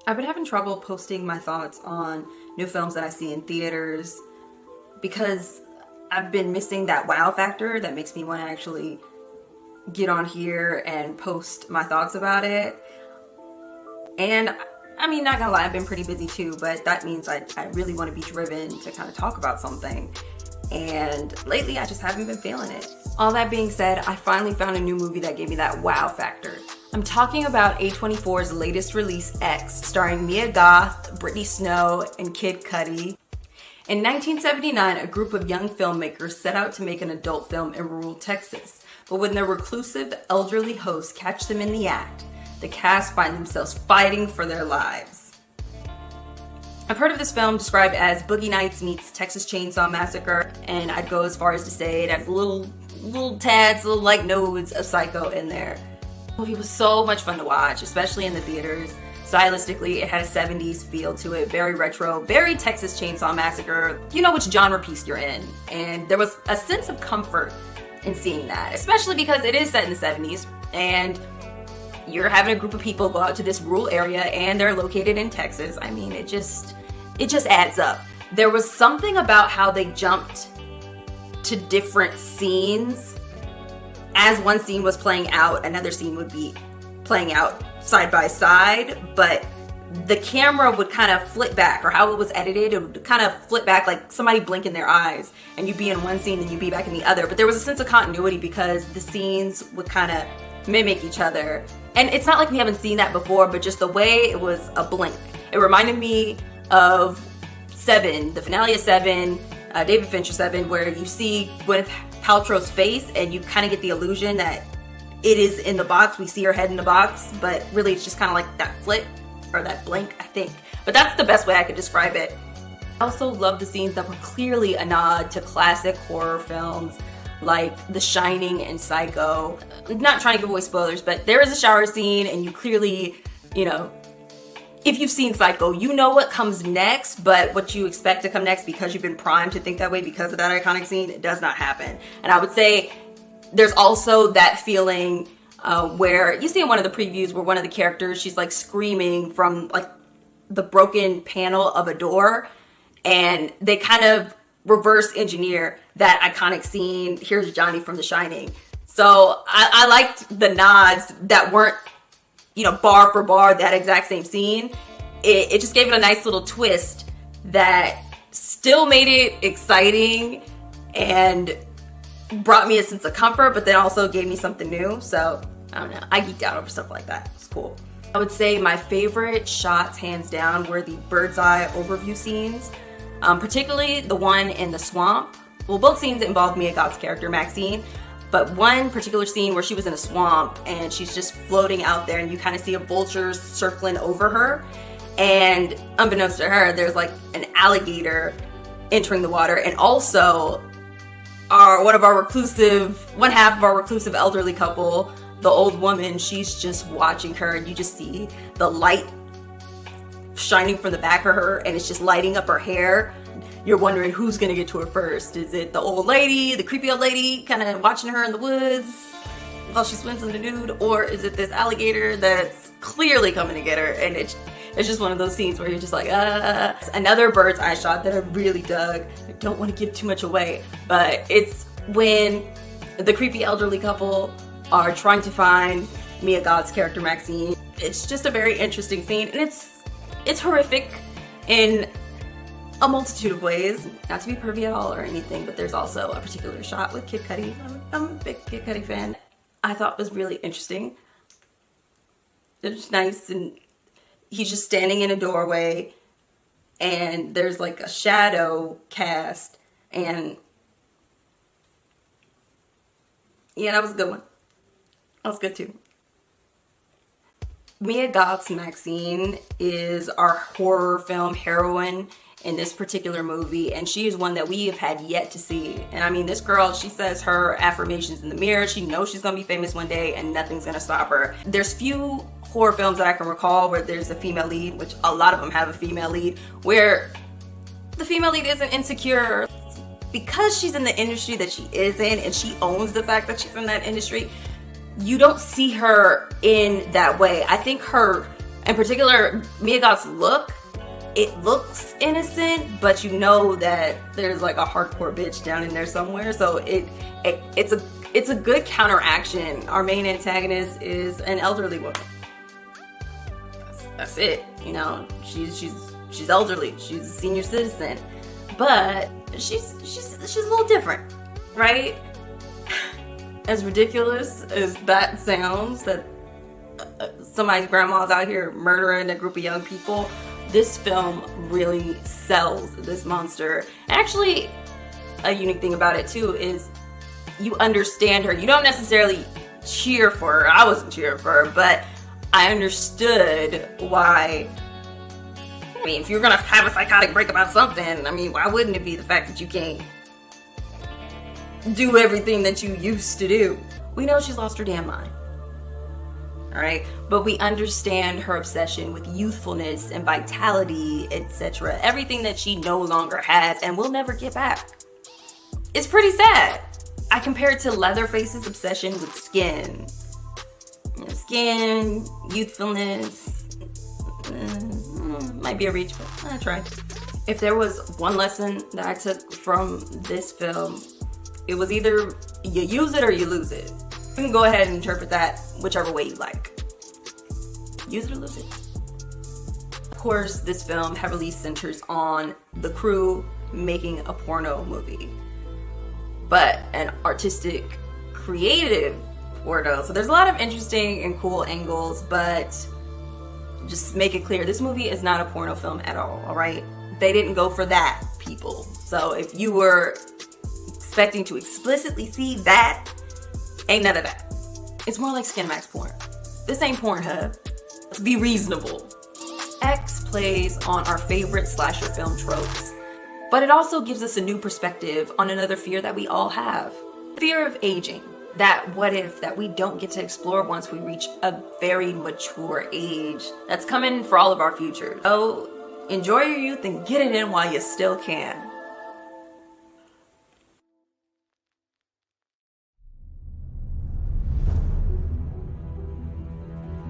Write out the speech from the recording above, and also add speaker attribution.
Speaker 1: I've been having trouble posting my thoughts on new films that I see in theaters because I've been missing that wow factor that makes me want to actually get on here and post my thoughts about it. And I mean, not gonna lie, I've been pretty busy too, but that means I really want to be driven to kind of talk about something. And lately, I just haven't been feeling it. All that being said, I finally found a new movie that gave me that wow factor. I'm talking about A24's latest release, X, starring Mia Goth, Brittany Snow, and Kid Cudi. In 1979, a group of young filmmakers set out to make an adult film in rural Texas. But when their reclusive, elderly hosts catch them in the act, the cast find themselves fighting for their lives. I've heard of this film described as Boogie Nights meets Texas Chainsaw Massacre, and I'd go as far as to say it has little tads, little like nodes of Psycho in there. The movie was so much fun to watch, especially in the theaters. Stylistically, it had a 70s feel to it, very retro, very Texas Chainsaw Massacre. You know which genre piece you're in, and there was a sense of comfort in seeing that, especially because it is set in the 70s, and you're having a group of people go out to this rural area and they're located in Texas. I mean, it just adds up. There was something about how they jumped to different scenes. As one scene was playing out, another scene would be playing out side by side, but the camera would kind of flip back, or how it was edited, it would kind of flip back like somebody blinking their eyes, and you'd be in one scene and you'd be back in the other. But there was a sense of continuity because the scenes would kind of mimic each other. And it's not like we haven't seen that before, but just the way it was a blink. It reminded me of Seven, the finale of Seven, David Fincher Seven, where you see Gwyneth Paltrow's face and you kind of get the illusion that it is in the box. We see her head in the box, but really it's just kind of like that flick or that blink, I think. But that's the best way I could describe it. I also love the scenes that were clearly a nod to classic horror films like The Shining and Psycho. I'm not trying to give away spoilers, but there is a shower scene and you clearly, if you've seen Psycho, you know what comes next, but what you expect to come next because you've been primed to think that way because of that iconic scene, it does not happen. And I would say there's also that feeling where you see in one of the previews where one of the characters, she's like screaming from like the broken panel of a door, and they kind of reverse engineer that iconic scene, Here's Johnny from The Shining. So I liked the nods that weren't, bar for bar, that exact same scene. It just gave it a nice little twist that still made it exciting and brought me a sense of comfort, but then also gave me something new. So I don't know, I geeked out over stuff like that. It's cool. I would say my favorite shots, hands down, were the bird's eye overview scenes. Particularly the one in the swamp. Well, both scenes involved Mia Goth's character, Maxine, but one particular scene where she was in a swamp and she's just floating out there and you kind of see a vulture circling over her. And unbeknownst to her, there's like an alligator entering the water. And also, one half of our reclusive elderly couple, the old woman, she's just watching her, and you just see the light shining from the back of her and it's just lighting up her hair. You're wondering who's gonna get to her first. Is it the old lady, the creepy old lady kind of watching her in the woods while she swims in the nude, or is it this alligator that's clearly coming to get her? And it's just one of those scenes where you're just like, Another bird's eye shot that I really dug, I don't want to give too much away, but it's when the creepy elderly couple are trying to find Mia Goth's character Maxine. It's just a very interesting scene, and it's horrific in a multitude of ways. Not to be pervy at all or anything, but there's also a particular shot with Kid Cudi. I'm a big Kid Cudi fan. I thought was really interesting. It's nice, and he's just standing in a doorway, and there's like a shadow cast, and yeah, that was a good one. That was good too. Mia Goth's Maxine is our horror film heroine in this particular movie, and she is one that we have had yet to see. And I mean, this girl, she says her affirmations in the mirror. She knows she's gonna be famous one day and nothing's gonna stop her. There's few horror films that I can recall where there's a female lead, which a lot of them have a female lead, where the female lead isn't insecure. Because she's in the industry that she is in, and she owns the fact that she's in that industry, you don't see her in that way. I think her In particular, Mia Goth's look, it looks innocent, but you know that there's like a hardcore bitch down in there somewhere. So it's a good counteraction. Our main antagonist is an elderly woman. That's it. You know, she's elderly. She's a senior citizen, but she's a little different, right? As ridiculous as that sounds, that somebody's grandma's out here murdering a group of young people, this film really sells this monster. Actually, a unique thing about it too is you understand her. You don't necessarily cheer for her. I wasn't cheering for her, but I understood why. I mean, if you're gonna have a psychotic break about something, I mean, why wouldn't it be the fact that you can't do everything that you used to do? We know she's lost her damn mind. Alright? But we understand her obsession with youthfulness and vitality, etc. Everything that she no longer has and will never get back. It's pretty sad. I compare it to Leatherface's obsession with skin. You know, skin, youthfulness. Might be a reach, but I'll try. If there was one lesson that I took from this film, it was either you use it or you lose it. You can go ahead and interpret that whichever way you like. Use it or lose it. Of course, this film heavily centers on the crew making a porno movie, but an artistic, creative porno. So there's a lot of interesting and cool angles, but just make it clear, this movie is not a porno film at all right? They didn't go for that, people. So if you were expecting to explicitly see that, ain't none of that. It's more like Skinamax porn. This ain't Pornhub. Let's be reasonable. X plays on our favorite slasher film tropes, but it also gives us a new perspective on another fear that we all have. Fear of aging. That what if that we don't get to explore once we reach a very mature age. That's coming for all of our futures. So enjoy your youth and get it in while you still can.